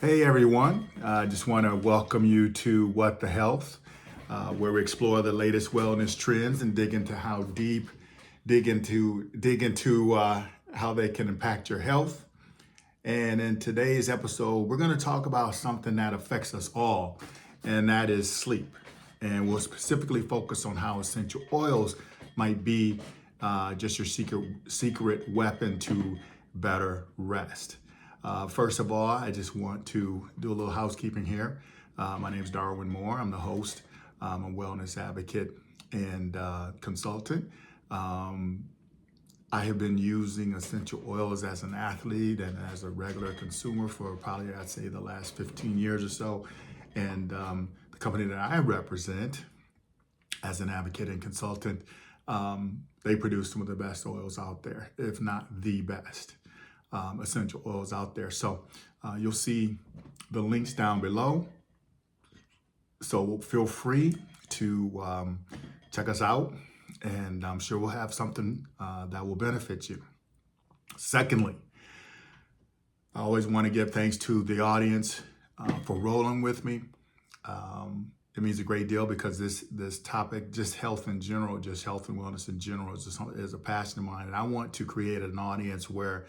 Hey everyone, I just want to welcome you to What the Health, where we explore the latest wellness trends and dig into how they can impact your health. And in today's episode, we're going to talk about something that affects us all, and that is sleep. And we'll specifically focus on how essential oils might be just your secret weapon to better rest. First of all, I just want to do a little housekeeping here. My name is Darwin Moore. I'm the host. I'm a wellness advocate and consultant. I have been using essential oils as an athlete and as a regular consumer for probably, I'd say, the last 15 years or so. And the company that I represent as an advocate and consultant, they produce some of the best oils out there, if not the best essential oils out there. So you'll see the links down below. So feel free to check us out, and I'm sure we'll have something that will benefit you. Secondly, I always want to give thanks to the audience for rolling with me. It means a great deal because this topic, just health in general, just health and wellness in general, is a passion of mine. And I want to create an audience where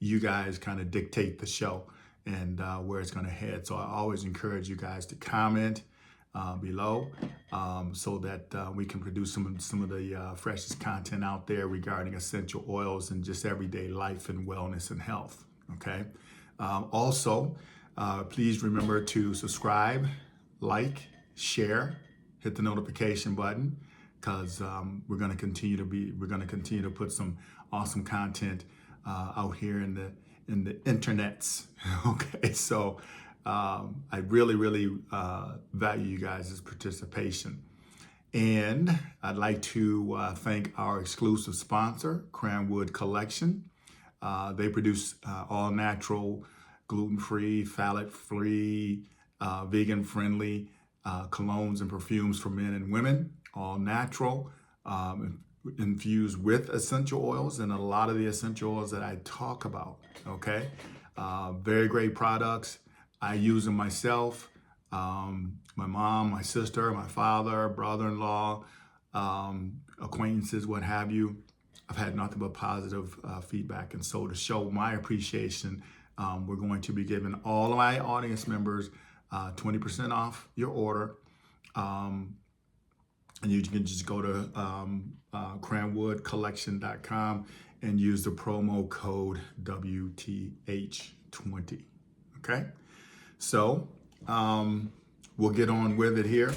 you guys kind of dictate the show and where it's going to head. So I always encourage you guys to comment below so that we can produce some of the freshest content out there regarding essential oils and just everyday life and wellness and health. Okay. Also, please remember to subscribe, like, share, hit the notification button, because we're going to continue to put some awesome content out here in the internets. Okay, so I really value you guys' participation, and I'd like to thank our exclusive sponsor, Cranwood Collection. They produce all natural, gluten-free, phthalate-free, vegan-friendly colognes and perfumes for men and women, all natural, infused with essential oils and a lot of the essential oils that I talk about. Okay, very great products. I use them myself. My mom, my sister, my father, brother-in-law, acquaintances, what have you. I've had nothing but positive feedback, and so to show my appreciation, we're going to be giving all of my audience members 20% off your order. And you can just go to cranwoodcollection.com and use the promo code WTH20. Okay, so we'll get on with it here.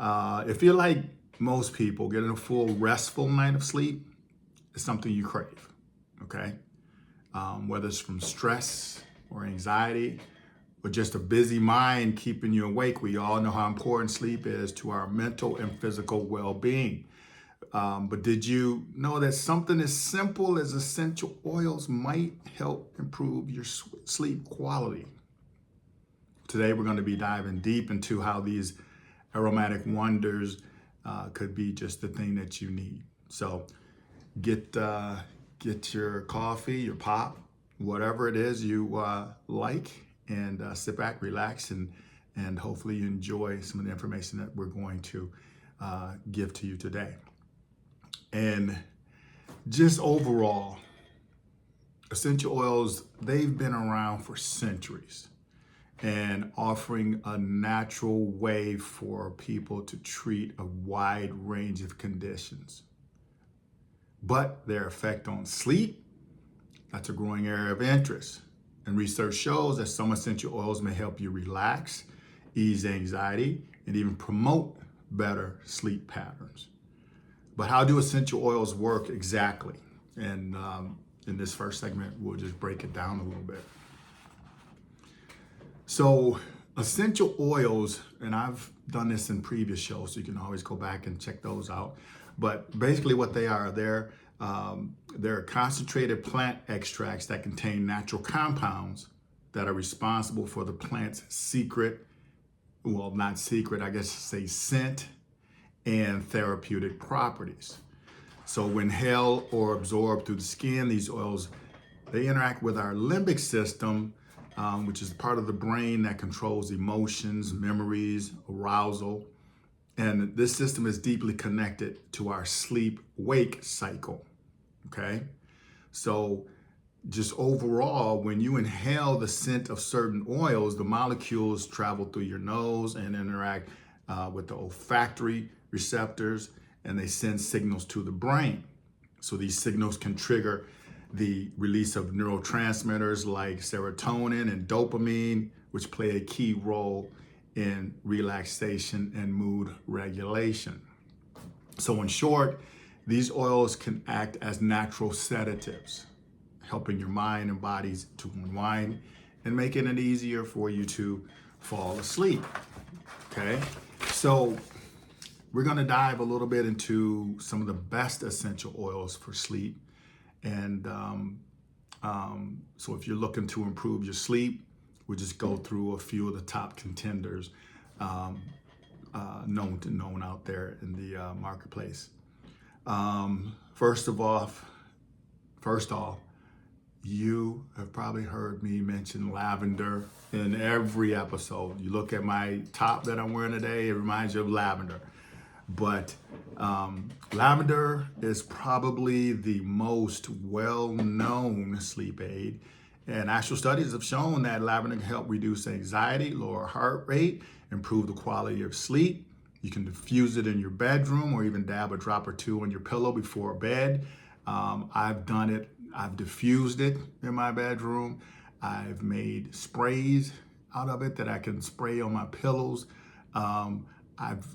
If you're like most people, getting a full restful night of sleep is something you crave. Okay, whether it's from stress or anxiety, or just a busy mind keeping you awake. We all know how important sleep is to our mental and physical well-being. But did you know that something as simple as essential oils might help improve your sleep quality? Today, we're going to be diving deep into how these aromatic wonders could be just the thing that you need. So get your coffee, your pop, whatever it is you like, and sit back, relax, and hopefully you enjoy some of the information that we're going to give to you today. And just overall, essential oils, they've been around for centuries and offering a natural way for people to treat a wide range of conditions. But their effect on sleep, that's a growing area of interest. And research shows that some essential oils may help you relax, ease anxiety, and even promote better sleep patterns. But how do essential oils work exactly? And in this first segment, we'll just break it down a little bit. So essential oils, and I've done this in previous shows, so you can always go back and check those out. But basically what they are, they're concentrated plant extracts that contain natural compounds that are responsible for the plant's not secret, I guess say scent and therapeutic properties. So when inhaled or absorbed through the skin, these oils, they interact with our limbic system which is part of the brain that controls emotions, memories, arousal. And this system is deeply connected to our sleep-wake cycle, okay? So just overall, when you inhale the scent of certain oils, the molecules travel through your nose and interact with the olfactory receptors, and they send signals to the brain. So these signals can trigger the release of neurotransmitters like serotonin and dopamine, which play a key role in relaxation and mood regulation. So in short, these oils can act as natural sedatives, helping your mind and bodies to unwind and making it easier for you to fall asleep, okay? So we're gonna dive a little bit into some of the best essential oils for sleep. And so if you're looking to improve your sleep, we'll just go through a few of the top contenders known out there in the marketplace. First off, you have probably heard me mention lavender in every episode. You look at my top that I'm wearing today, it reminds you of lavender. But lavender is probably the most well-known sleep aid. And actual studies have shown that lavender can help reduce anxiety, lower heart rate, improve the quality of sleep. You can diffuse it in your bedroom or even dab a drop or two on your pillow before bed. I've done it. I've diffused it in my bedroom. I've made sprays out of it that I can spray on my pillows. I've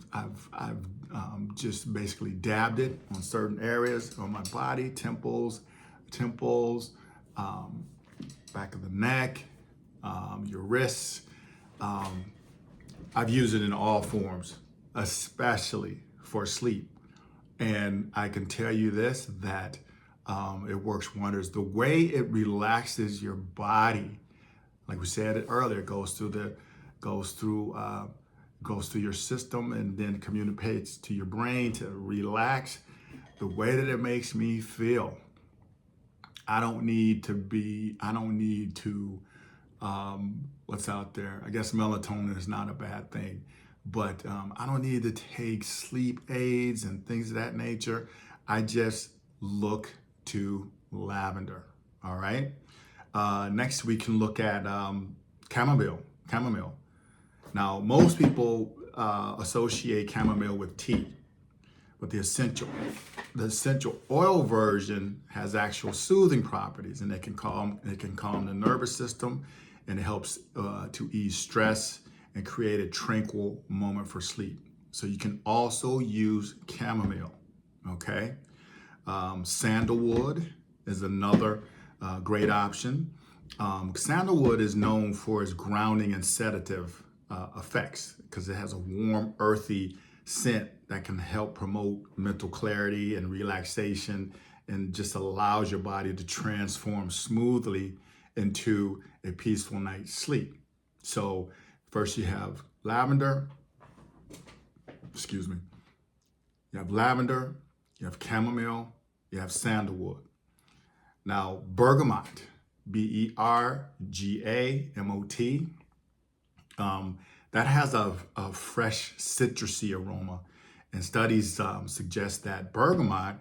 just basically dabbed it on certain areas on my body, temples, back of the neck, your wrists. I've used it in all forms, especially for sleep. And I can tell you this, that it works wonders. The way it relaxes your body, like we said it earlier, goes through your system and then communicates to your brain to relax. The way that it makes me feel, I don't need to, what's out there? I guess melatonin is not a bad thing, but I don't need to take sleep aids and things of that nature. I just look to lavender, all right? Next, we can look at chamomile. Now, most people associate chamomile with tea, but the essential oil version has actual soothing properties, and it can calm the nervous system, and it helps to ease stress and create a tranquil moment for sleep. So you can also use chamomile, okay? Sandalwood is another great option. Sandalwood is known for its grounding and sedative effects because it has a warm, earthy scent that can help promote mental clarity and relaxation and just allows your body to transform smoothly into a peaceful night's sleep. So first you have lavender, you have lavender, you have chamomile, you have sandalwood. Now bergamot, B-E-R-G-A-M-O-T, that has a fresh citrusy aroma, and studies suggest that bergamot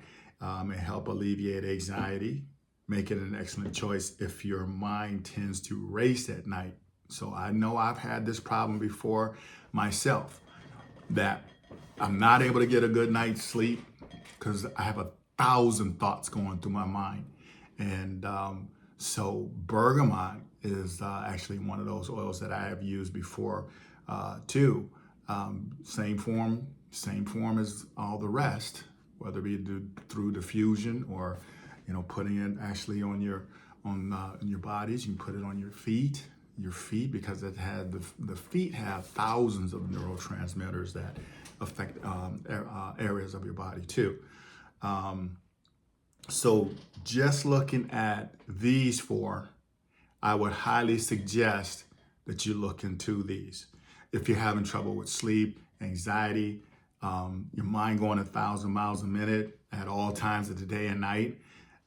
may help alleviate anxiety, make it an excellent choice if your mind tends to race at night. So I know I've had this problem before myself, that I'm not able to get a good night's sleep because I have 1,000 thoughts going through my mind. And so bergamot is actually one of those oils that I have used before too. Same form as all the rest, whether it be through diffusion or putting it actually on your bodies. You can put it on your feet because it had the feet have thousands of neurotransmitters that affect areas of your body too. So just looking at these four, I would highly suggest that you look into these. If you're having trouble with sleep, anxiety, your mind going 1,000 miles a minute at all times of the day and night,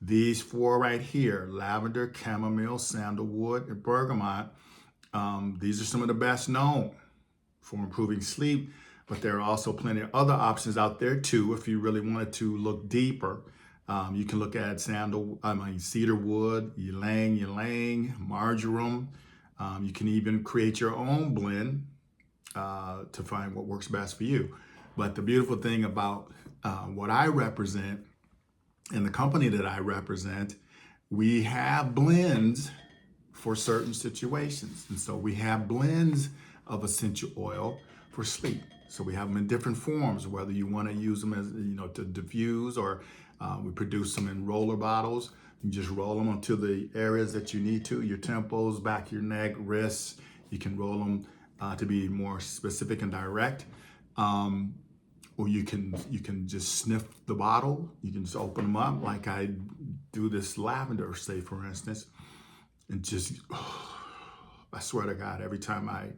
These four right here, lavender, chamomile, sandalwood, and bergamot, these are some of the best known for improving sleep, but there are also plenty of other options out there too. If you really wanted to look deeper, you can look at cedarwood, ylang, marjoram. You can even create your own blend to find what works best for you. But the beautiful thing about what I represent and the company that I represent, we have blends for certain situations. And so we have blends of essential oil for sleep. So we have them in different forms, whether you want to use them as, to diffuse, or we produce them in roller bottles. You just roll them onto the areas that you need to, your temples, back of your neck, wrists. You can roll them to be more specific and direct. Or you can just sniff the bottle. You can just open them up like I do this lavender, say for instance, and just, I swear to God, every time I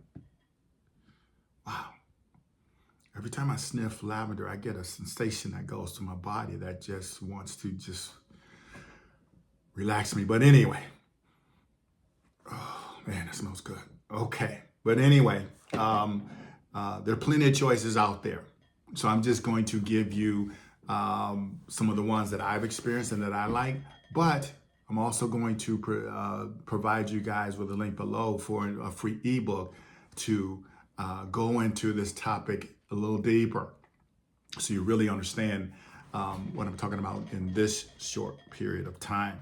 sniff lavender, I get a sensation that goes to my body that just wants to just relax me. But anyway, oh man, it smells good. Okay, but anyway, there are plenty of choices out there. So I'm just going to give you some of the ones that I've experienced and that I like, but I'm also going to provide you guys with a link below for a free ebook to go into this topic a little deeper, so you really understand what I'm talking about in this short period of time.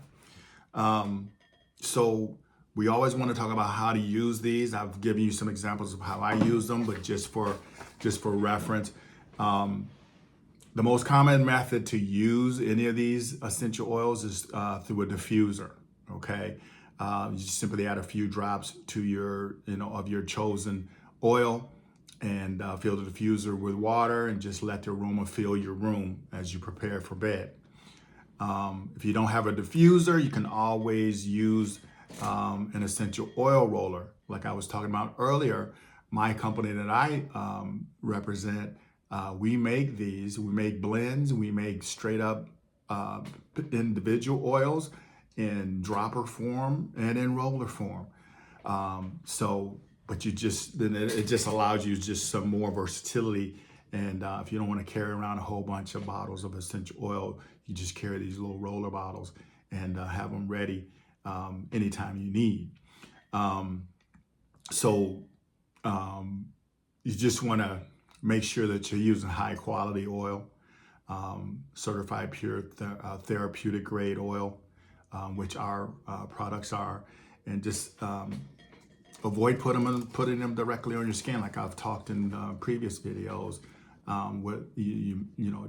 So we always want to talk about how to use these. I've given you some examples of how I use them, but just for reference, the most common method to use any of these essential oils is through a diffuser. Okay, you just simply add a few drops to your, of your chosen oil, and fill the diffuser with water, and just let the aroma fill your room as you prepare for bed. If you don't have a diffuser, you can always use an essential oil roller. Like I was talking about earlier, my company that I represent, we make these. We make blends. We make straight up individual oils in dropper form and in roller form. But it just allows you just some more versatility. And if you don't want to carry around a whole bunch of bottles of essential oil, you just carry these little roller bottles and have them ready anytime you need. You just want to make sure that you're using high quality oil, certified pure therapeutic grade oil, which our products are, and just avoid putting them directly on your skin, like I've talked in previous videos.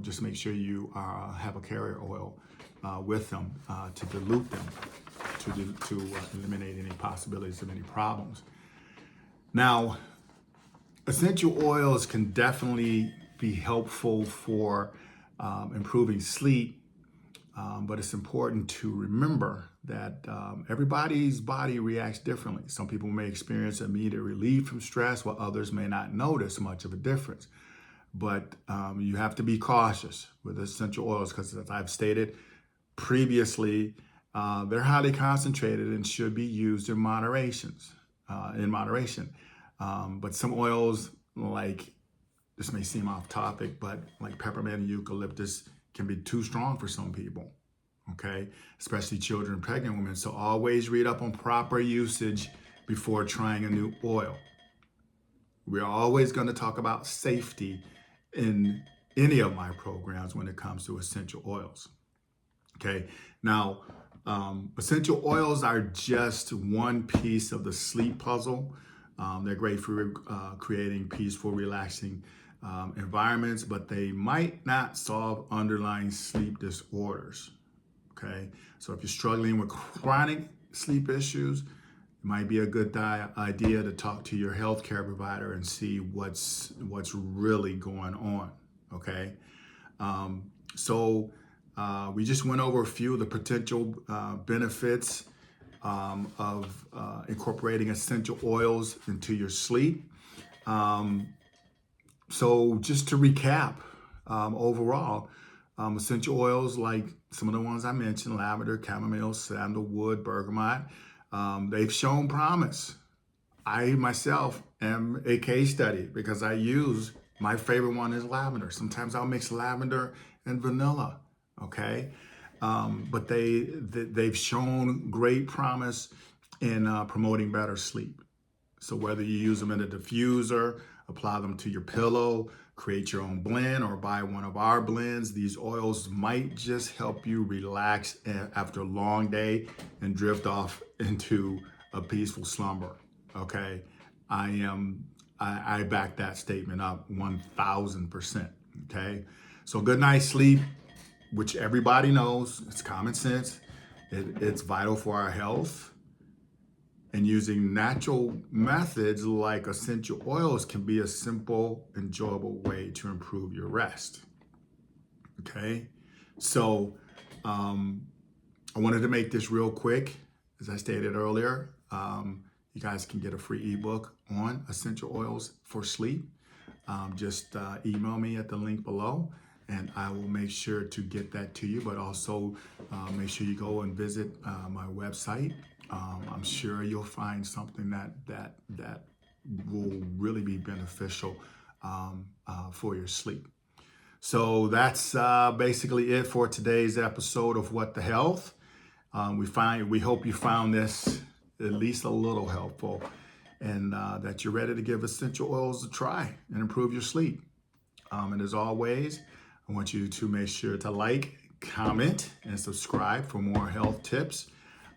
Just make sure you have a carrier oil with them to dilute them, to eliminate any possibilities of any problems. Now, essential oils can definitely be helpful for improving sleep, but it's important to remember that everybody's body reacts differently. Some people may experience immediate relief from stress, while others may not notice much of a difference. But you have to be cautious with essential oils because, as I've stated previously, they're highly concentrated and should be used in moderation. But some oils, like, this may seem off topic, but like peppermint and eucalyptus can be too strong for some people, okay? Especially children and pregnant women. So always read up on proper usage before trying a new oil. We're always going to talk about safety in any of my programs when it comes to essential oils, okay? Now, essential oils are just one piece of the sleep puzzle. They're great for creating peaceful, relaxing environments, but they might not solve underlying sleep disorders, okay? So if you're struggling with chronic sleep issues, it might be a good idea to talk to your healthcare provider and see what's really going on, okay? We just went over a few of the potential benefits of incorporating essential oils into your sleep. So just to recap, overall, Essential oils like some of the ones I mentioned, lavender, chamomile, sandalwood, bergamot, they've shown promise. I myself am a case study because I use, my favorite one is lavender. Sometimes I'll mix lavender and vanilla, okay? But they've shown great promise in promoting better sleep. So whether you use them in a diffuser, apply them to your pillow, create your own blend, or buy one of our blends, these oils might just help you relax after a long day and drift off into a peaceful slumber. Okay, I back that statement up 1,000%. Okay, so good night's sleep, which everybody knows, it's common sense. It's vital for our health. And using natural methods like essential oils can be a simple, enjoyable way to improve your rest. Okay, so I wanted to make this real quick. As I stated earlier, you guys can get a free ebook on essential oils for sleep. Just email me at the link below, and I will make sure to get that to you. But also make sure you go and visit my website. I'm sure you'll find something that will really be beneficial for your sleep. So that's basically it for today's episode of What the Health. We hope you found this at least a little helpful, and that you're ready to give essential oils a try and improve your sleep. And as always, I want you to make sure to like, comment, and subscribe for more health tips.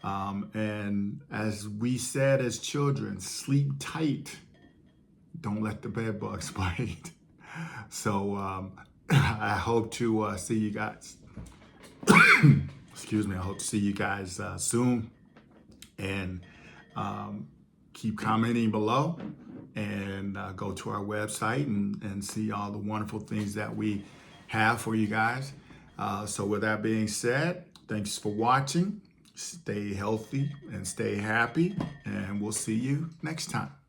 And as we said as children, sleep tight. Don't let the bed bugs bite. So I hope to see you guys. Excuse me. I hope to see you guys soon. And keep commenting below, and go to our website and see all the wonderful things that we have for you guys. So with that being said, thanks for watching. Stay healthy and stay happy, and we'll see you next time.